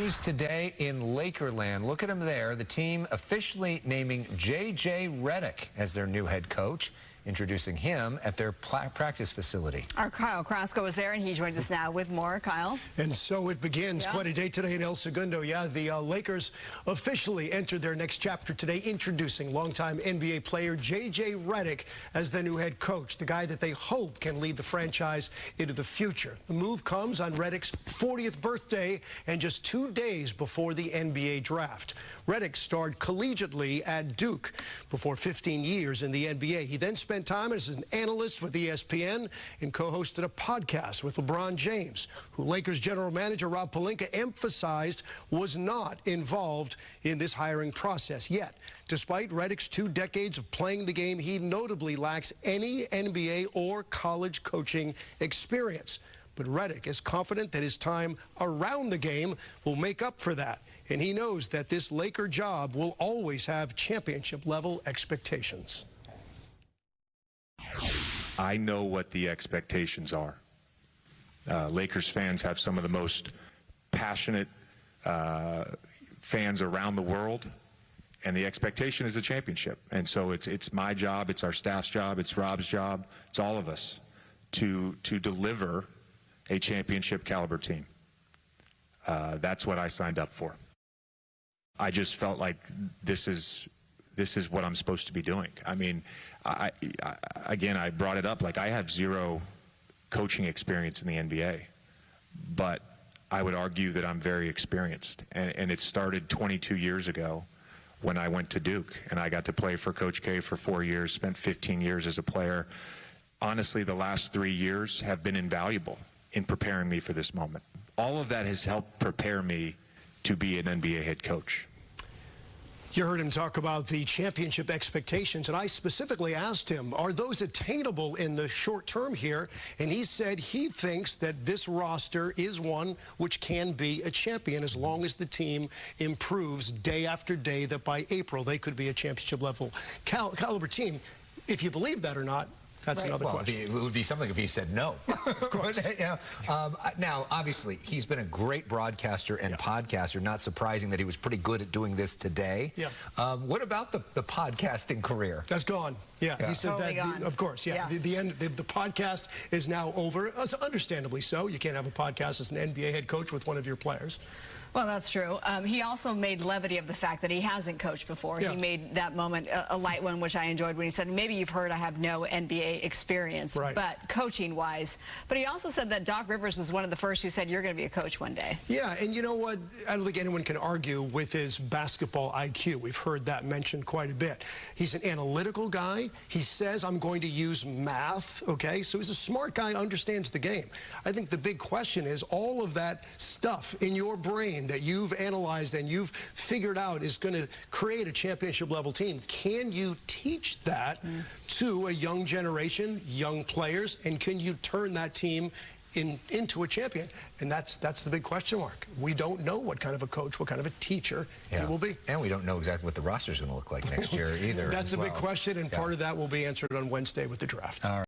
news today in Lakerland. Look at him there. The team officially naming J.J. Redick as their new head coach, introducing him at their practice facility. Our Kyle Krasko is there, and he joins us now with more. Kyle? And so it begins. Quite a day today in El Segundo. Yeah, the Lakers officially entered their next chapter today, introducing longtime NBA player J.J. Redick as the new head coach, the guy that they hope can lead the franchise into the future. The move comes on Redick's 40th birthday and just 2 days before the NBA draft. Redick starred collegiately at Duke before 15 years in the NBA. He then spent time as an analyst with ESPN and co-hosted a podcast with LeBron James, who Lakers general manager Rob Pelinka emphasized was not involved in this hiring process. Yet, despite Redick's 2 decades of playing the game, he notably lacks any NBA or college coaching experience. But Redick is confident that his time around the game will make up for that. And he knows that this Laker job will always have championship-level expectations. I know what the expectations are. Lakers fans have some of the most passionate fans around the world, and the expectation is a championship. And so it's my job, it's our staff's job, it's Rob's job, it's all of us to deliver a championship caliber team. That's what I signed up for. I just felt like this is what I'm supposed to be doing. I mean, again, I brought it up, like I have zero coaching experience in the NBA, but I would argue that I'm very experienced. And it started 22 years ago when I went to Duke, and I got to play for Coach K for 4 years, spent 15 years as a player. Honestly, the last 3 years have been invaluable in preparing me for this moment. All of that has helped prepare me to be an NBA head coach. You heard him talk about the championship expectations, and I specifically asked him, are those attainable in the short term here? And he said he thinks that this roster is one which can be a champion as long as the team improves day after day, that by April they could be a championship level caliber team. If you believe that or not, that's another question. It would be something if he said no. Of course. Now, obviously, he's been a great broadcaster and podcaster. Not surprising that he was pretty good at doing this today. Yeah. What about the podcasting career? That's gone. Yeah, he says totally that. Gone. Of course, yeah. The podcast is now over. Understandably so. You can't have a podcast as an NBA head coach with one of your players. Well, that's true. He also made levity of the fact that he hasn't coached before. Yeah. He made that moment a light one, which I enjoyed, when he said, maybe you've heard I have no NBA experience, but coaching-wise. But he also said that Doc Rivers was one of the first who said, you're going to be a coach one day. Yeah, and you know what? I don't think anyone can argue with his basketball IQ. We've heard that mentioned quite a bit. He's an analytical guy. He says, I'm going to use math, okay? So he's a smart guy, understands the game. I think the big question is all of that stuff in your brain that you've analyzed and you've figured out is going to create a championship level team. Can you teach that to a young generation, young players, and can you turn that team into a champion? And that's the big question mark. We don't know what kind of a coach, what kind of a teacher he will be. And we don't know exactly what the roster's going to look like next year either. That's a big question, and part of that will be answered on Wednesday with the draft. All right.